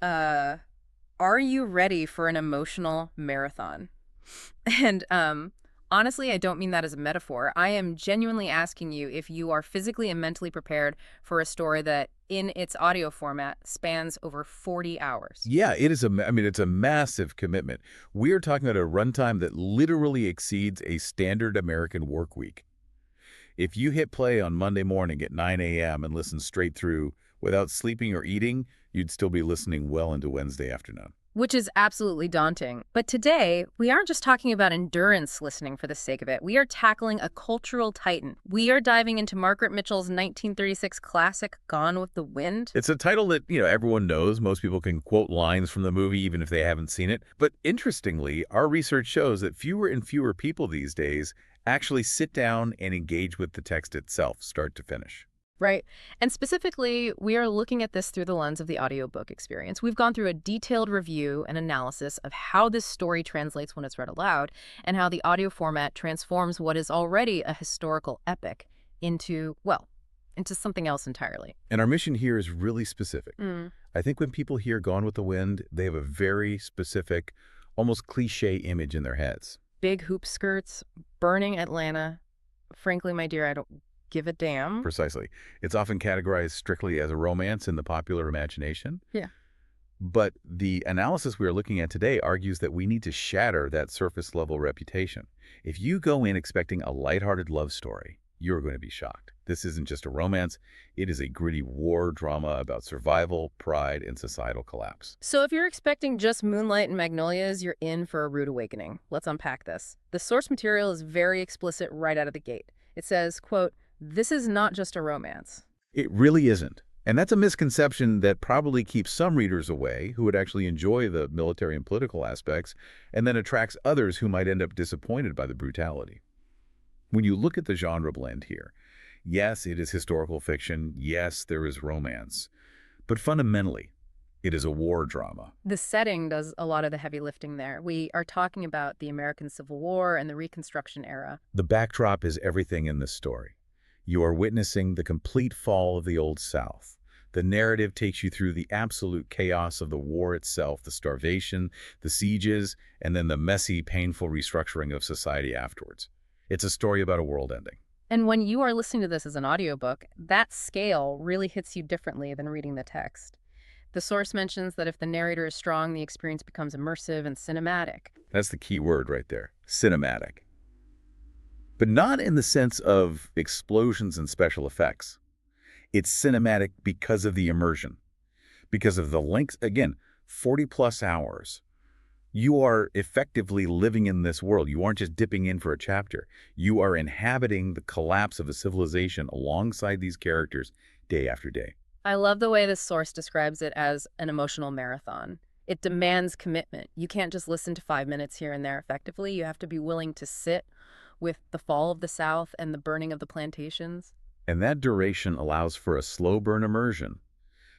Uh, are you ready for an emotional marathon? And honestly, I don't mean that as a metaphor. I am genuinely asking you if you are physically and mentally prepared for a story that, in its audio format, spans over 40 hours. Yeah, it is I mean, it's a massive commitment. We are talking about a runtime that literally exceeds a standard American work week. If you hit play on Monday morning at 9 a.m. and listen straight through without sleeping or eating, you'd still be listening well into Wednesday afternoon. Which is absolutely daunting. But today, we aren't just talking about endurance listening for the sake of it. We are tackling a cultural titan. We are diving into Margaret Mitchell's 1936 classic, Gone with the Wind. It's a title that, everyone knows. Most people can quote lines from the movie even if they haven't seen it. But interestingly, our research shows that fewer and fewer people these days actually sit down and engage with the text itself, start to finish. Right. And specifically, we are looking at this through the lens of the audiobook experience. We've gone through a detailed review and analysis of how this story translates when it's read aloud and how the audio format transforms what is already a historical epic into something else entirely. And our mission here is really specific. I think when people hear Gone with the Wind, they have a very specific, almost cliche image in their heads. Big hoop skirts, burning Atlanta. Frankly, my dear, I don't give a damn. Precisely. It's often categorized strictly as a romance in the popular imagination. Yeah. But the analysis we are looking at today argues that we need to shatter that surface-level reputation. If you go in expecting a lighthearted love story, you're going to be shocked. This isn't just a romance. It is a gritty war drama about survival, pride, and societal collapse. So if you're expecting just moonlight and magnolias, you're in for a rude awakening. Let's unpack this. The source material is very explicit right out of the gate. It says, quote, "This is not just a romance." It really isn't. And that's a misconception that probably keeps some readers away who would actually enjoy the military and political aspects, and then attracts others who might end up disappointed by the brutality. When you look at the genre blend here, yes, it is historical fiction, yes, there is romance, but fundamentally, it is a war drama. The setting does a lot of the heavy lifting there. We are talking about the American Civil War and the Reconstruction era. The backdrop is everything in this story. You are witnessing the complete fall of the Old South. The narrative takes you through the absolute chaos of the war itself, the starvation, the sieges, and then the messy, painful restructuring of society afterwards. It's a story about a world ending. And when you are listening to this as an audiobook, that scale really hits you differently than reading the text. The source mentions that if the narrator is strong, the experience becomes immersive and cinematic. That's the key word right there, cinematic. But not in the sense of explosions and special effects. It's cinematic because of the immersion, because of the length, again, 40-plus hours. You are effectively living in this world. You aren't just dipping in for a chapter. You are inhabiting the collapse of a civilization alongside these characters day after day. I love the way this source describes it as an emotional marathon. It demands commitment. You can't just listen to 5 minutes here and there effectively. You have to be willing to sit with the fall of the South and the burning of the plantations. And that duration allows for a slow burn immersion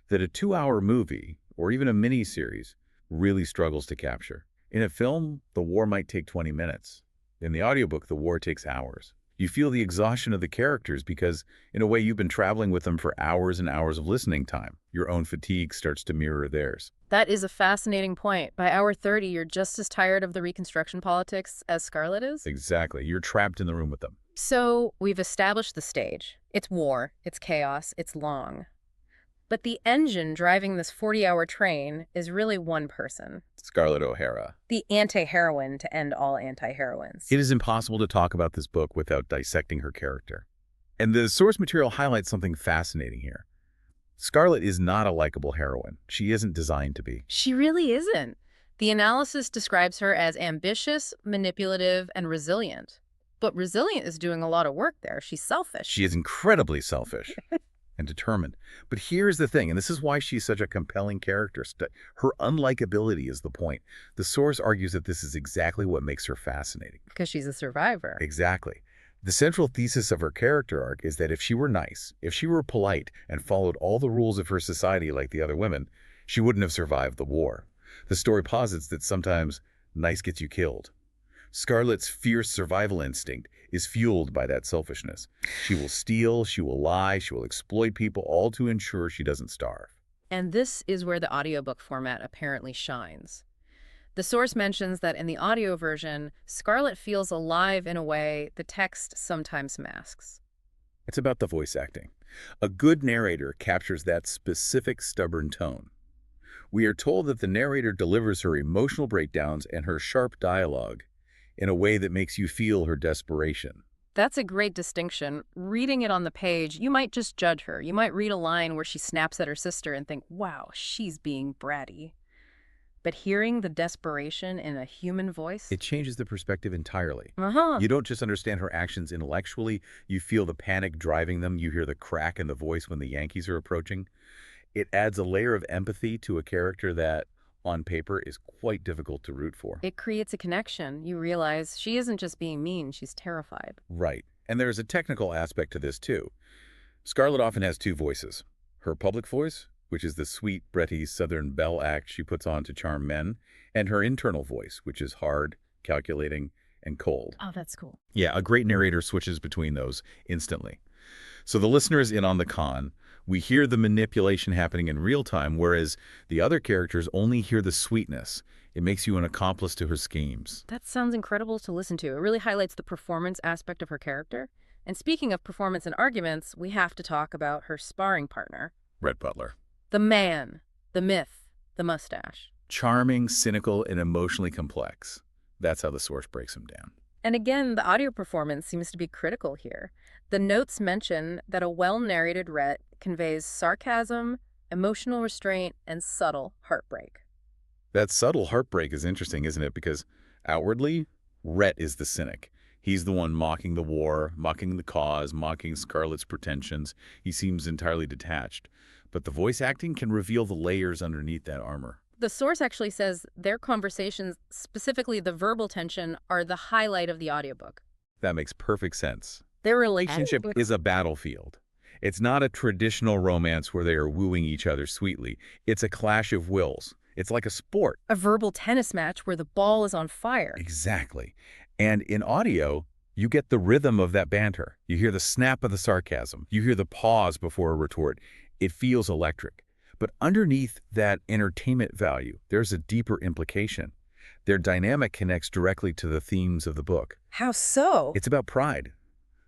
that a 2-hour movie, or even a mini-series, really struggles to capture. In a film, the war might take 20 minutes. In the audiobook, the war takes hours. You feel the exhaustion of the characters because, in a way, you've been traveling with them for hours and hours of listening time. Your own fatigue starts to mirror theirs. That is a fascinating point. By hour 30, you're just as tired of the Reconstruction politics as Scarlett is? Exactly. You're trapped in the room with them. So we've established the stage. It's war, it's chaos, it's long. But the engine driving this 40-hour train is really one person. Scarlett O'Hara. The anti-heroine to end all anti-heroines. It is impossible to talk about this book without dissecting her character. And the source material highlights something fascinating here. Scarlett is not a likable heroine. She isn't designed to be. She really isn't. The analysis describes her as ambitious, manipulative, and resilient. But resilient is doing a lot of work there. She's selfish. She is incredibly selfish and determined. But here's the thing, and this is why she's such a compelling character. Her unlikability is the point. The source argues that this is exactly what makes her fascinating. Because she's a survivor. Exactly. The central thesis of her character arc is that if she were nice, if she were polite and followed all the rules of her society like the other women, she wouldn't have survived the war. The story posits that sometimes nice gets you killed. Scarlett's fierce survival instinct is fueled by that selfishness. She will steal, she will lie, she will exploit people, all to ensure she doesn't starve. And this is where the audiobook format apparently shines. The source mentions that in the audio version, Scarlett feels alive in a way the text sometimes masks. It's about the voice acting. A good narrator captures that specific stubborn tone. We are told that the narrator delivers her emotional breakdowns and her sharp dialogue in a way that makes you feel her desperation. That's a great distinction. Reading it on the page, you might just judge her. You might read a line where she snaps at her sister and think, wow, she's being bratty. But hearing the desperation in a human voice? It changes the perspective entirely. Uh-huh. You don't just understand her actions intellectually, you feel the panic driving them, you hear the crack in the voice when the Yankees are approaching. It adds a layer of empathy to a character that, on paper, is quite difficult to root for. It creates a connection. You realize she isn't just being mean, she's terrified. Right. And there's a technical aspect to this, too. Scarlett often has two voices. Her public voice, which is the sweet, bretty Southern belle act she puts on to charm men, and her internal voice, which is hard, calculating, and cold. Oh, that's cool. Yeah, a great narrator switches between those instantly. So the listener is in on the con. We hear the manipulation happening in real time, whereas the other characters only hear the sweetness. It makes you an accomplice to her schemes. That sounds incredible to listen to. It really highlights the performance aspect of her character. And speaking of performance and arguments, we have to talk about her sparring partner. Rhett Butler. The man, the myth, the mustache. Charming, cynical, and emotionally complex. That's how the source breaks him down. And again, the audio performance seems to be critical here. The notes mention that a well-narrated Rhett conveys sarcasm, emotional restraint, and subtle heartbreak. That subtle heartbreak is interesting, isn't it? Because outwardly, Rhett is the cynic. He's the one mocking the war, mocking the cause, mocking Scarlett's pretensions. He seems entirely detached. But the voice acting can reveal the layers underneath that armor. The source actually says their conversations, specifically the verbal tension, are the highlight of the audiobook. That makes perfect sense. Their relationship is a battlefield. It's not a traditional romance where they are wooing each other sweetly. It's a clash of wills. It's like a sport. A verbal tennis match where the ball is on fire. Exactly. And in audio, you get the rhythm of that banter. You hear the snap of the sarcasm. You hear the pause before a retort. It feels electric. But underneath that entertainment value, there's a deeper implication. Their dynamic connects directly to the themes of the book. How so? It's about pride.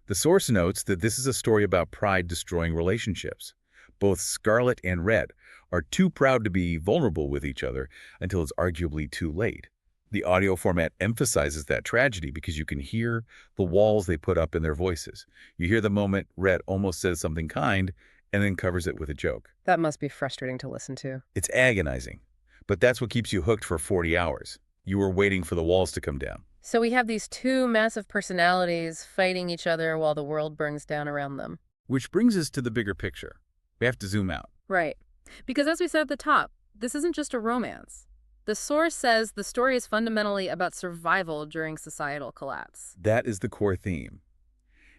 The source notes that this is a story about pride destroying relationships. Both Scarlett and Rhett are too proud to be vulnerable with each other until it's arguably too late. The audio format emphasizes that tragedy because you can hear the walls they put up in their voices. You hear the moment Rhett almost says something kind and then covers it with a joke. That must be frustrating to listen to. It's agonizing, but that's what keeps you hooked for 40 hours. You were waiting for the walls to come down. So we have these two massive personalities fighting each other while the world burns down around them. Which brings us to the bigger picture. We have to zoom out. Right. Because as we said at the top, this isn't just a romance. The source says the story is fundamentally about survival during societal collapse. That is the core theme.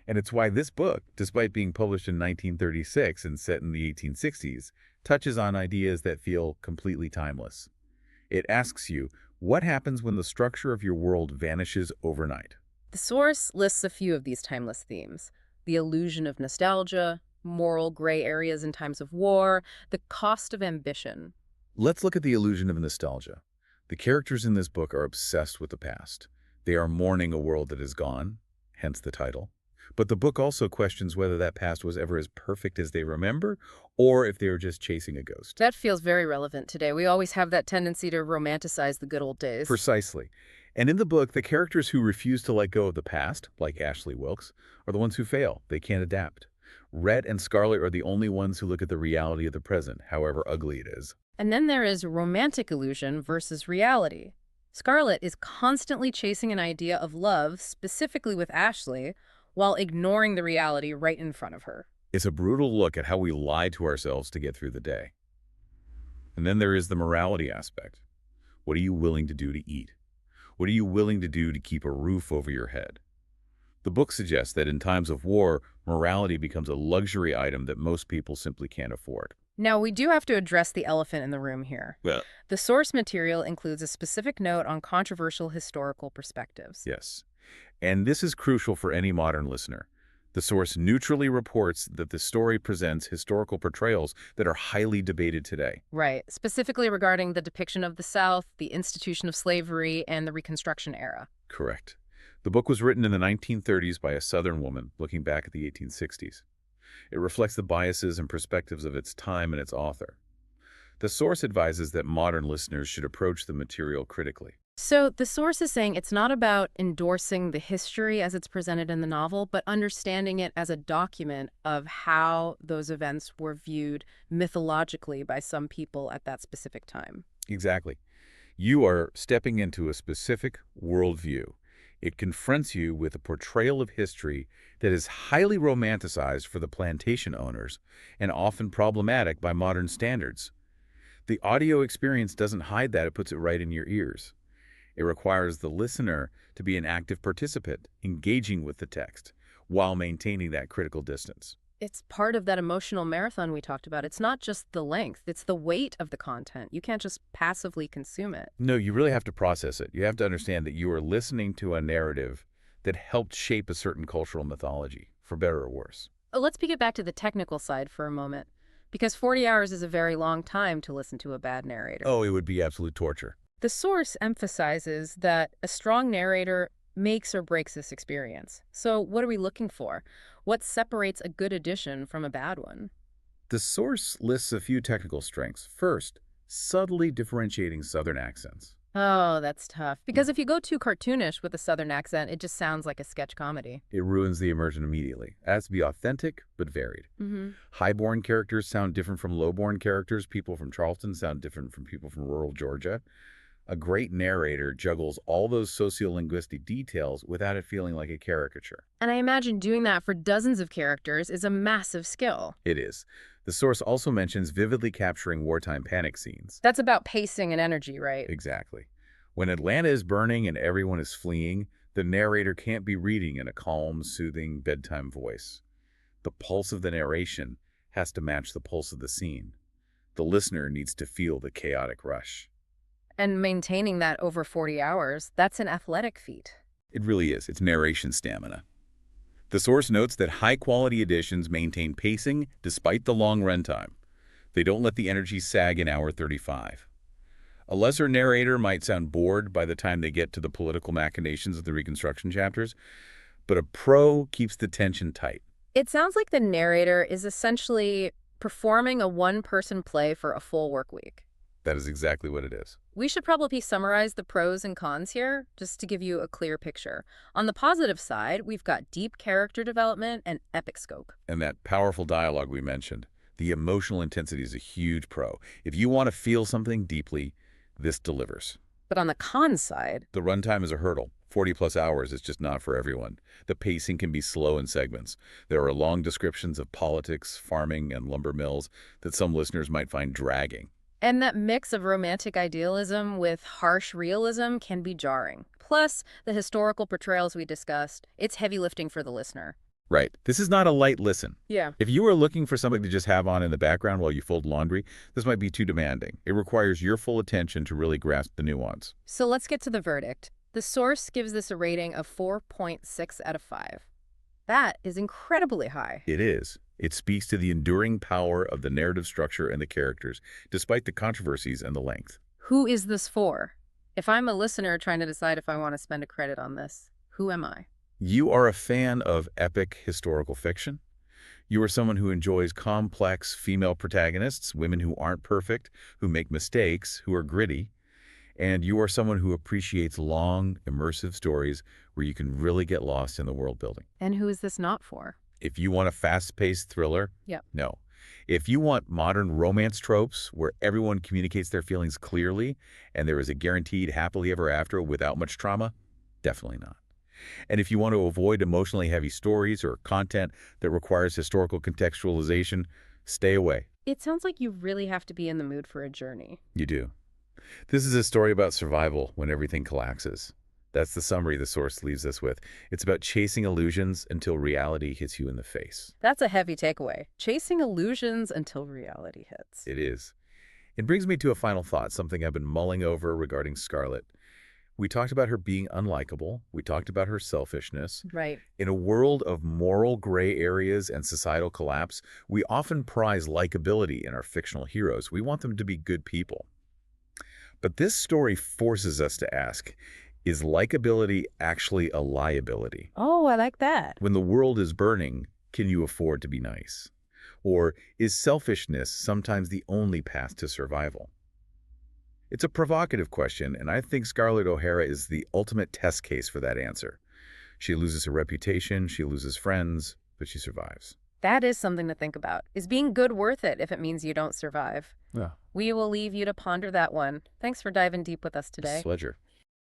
And it's why this book, despite being published in 1936 and set in the 1860s, touches on ideas that feel completely timeless. It asks you, what happens when the structure of your world vanishes overnight? The source lists a few of these timeless themes: the illusion of nostalgia, moral gray areas in times of war, the cost of ambition. Let's look at the illusion of nostalgia. The characters in this book are obsessed with the past. They are mourning a world that is gone, hence the title. But the book also questions whether that past was ever as perfect as they remember, or if they were just chasing a ghost. That feels very relevant today. We always have that tendency to romanticize the good old days. Precisely. And in the book, the characters who refuse to let go of the past, like Ashley Wilkes, are the ones who fail. They can't adapt. Rhett and Scarlett are the only ones who look at the reality of the present, however ugly it is. And then there is romantic illusion versus reality. Scarlett is constantly chasing an idea of love, specifically with Ashley, while ignoring the reality right in front of her. It's a brutal look at how we lie to ourselves to get through the day. And then there is the morality aspect. What are you willing to do to eat? What are you willing to do to keep a roof over your head? The book suggests that in times of war, morality becomes a luxury item that most people simply can't afford. Now, we do have to address the elephant in the room here. Well, The source material includes a specific note on controversial historical perspectives. yes. And this is crucial for any modern listener. The source neutrally reports that the story presents historical portrayals that are highly debated today. Right. Specifically regarding the depiction of the South, the institution of slavery, and the Reconstruction era. Correct. The book was written in the 1930s by a Southern woman looking back at the 1860s. It reflects the biases and perspectives of its time and its author. The source advises that modern listeners should approach the material critically. So the source is saying it's not about endorsing the history as it's presented in the novel, but understanding it as a document of how those events were viewed mythologically by some people at that specific time. Exactly. You are stepping into a specific worldview. It confronts you with a portrayal of history that is highly romanticized for the plantation owners and often problematic by modern standards. The audio experience doesn't hide that, it puts it right in your ears. It requires the listener to be an active participant, engaging with the text, while maintaining that critical distance. It's part of that emotional marathon we talked about. It's not just the length, it's the weight of the content. You can't just passively consume it. No, you really have to process it. You have to understand that you are listening to a narrative that helped shape a certain cultural mythology, for better or worse. Let's pick it back to the technical side for a moment, because 40 hours is a very long time to listen to a bad narrator. Oh, it would be absolute torture. The source emphasizes that a strong narrator makes or breaks this experience. So what are we looking for? What separates a good edition from a bad one? The source lists a few technical strengths. First, subtly differentiating Southern accents. Oh, that's tough. Because if you go too cartoonish with a Southern accent, it just sounds like a sketch comedy. It ruins the immersion immediately. It has to be authentic, but varied. Highborn characters sound different from lowborn characters. People from Charleston sound different from people from rural Georgia. A great narrator juggles all those sociolinguistic details without it feeling like a caricature. And I imagine doing that for dozens of characters is a massive skill. It is. The source also mentions vividly capturing wartime panic scenes. That's about pacing and energy, right? Exactly. When Atlanta is burning and everyone is fleeing, the narrator can't be reading in a calm, soothing, bedtime voice. The pulse of the narration has to match the pulse of the scene. The listener needs to feel the chaotic rush. And maintaining that over 40 hours, that's an athletic feat. It really is. It's narration stamina. The source notes that high-quality editions maintain pacing despite the long runtime. They don't let the energy sag in hour 35. A lesser narrator might sound bored by the time they get to the political machinations of the Reconstruction chapters, but a pro keeps the tension tight. It sounds like the narrator is essentially performing a one-person play for a full work week. That is exactly what it is. We should probably summarize the pros and cons here, just to give you a clear picture. On the positive side, we've got deep character development and epic scope. And that powerful dialogue we mentioned, the emotional intensity is a huge pro. If you want to feel something deeply, this delivers. But on the con side, the runtime is a hurdle. 40-plus hours is just not for everyone. The pacing can be slow in segments. There are long descriptions of politics, farming, and lumber mills that some listeners might find dragging. And that mix of romantic idealism with harsh realism can be jarring. Plus, the historical portrayals we discussed, it's heavy lifting for the listener. Right. This is not a light listen. Yeah. If you are looking for something to just have on in the background while you fold laundry, this might be too demanding. It requires your full attention to really grasp the nuance. So let's get to the verdict. The source gives this a rating of 4.6 out of 5. That is incredibly high. It is. It speaks to the enduring power of the narrative structure and the characters, despite the controversies and the length. Who is this for? If I'm a listener trying to decide if I want to spend a credit on this, who am I? You are a fan of epic historical fiction. You are someone who enjoys complex female protagonists, women who aren't perfect, who make mistakes, who are gritty. And you are someone who appreciates long, immersive stories where you can really get lost in the world building. And who is this not for? If you want a fast-paced thriller, no. If you want modern romance tropes where everyone communicates their feelings clearly and there is a guaranteed happily ever after without much trauma, definitely not. And if you want to avoid emotionally heavy stories or content that requires historical contextualization, stay away. It sounds like you really have to be in the mood for a journey. You do. This is a story about survival when everything collapses. That's the summary the source leaves us with. It's about chasing illusions until reality hits you in the face. That's a heavy takeaway. Chasing illusions until reality hits. It is. It brings me to a final thought, something I've been mulling over regarding Scarlett. We talked about her being unlikable. We talked about her selfishness. Right. In a world of moral gray areas and societal collapse, we often prize likability in our fictional heroes. We want them to be good people. But this story forces us to ask, is likability actually a liability? Oh, I like that. When the world is burning, can you afford to be nice? Or is selfishness sometimes the only path to survival? It's a provocative question, and I think Scarlett O'Hara is the ultimate test case for that answer. She loses her reputation, she loses friends, but she survives. That is something to think about. Is being good worth it if it means you don't survive? Yeah. We will leave you to ponder that one. Thanks for diving deep with us It's today. a pleasure.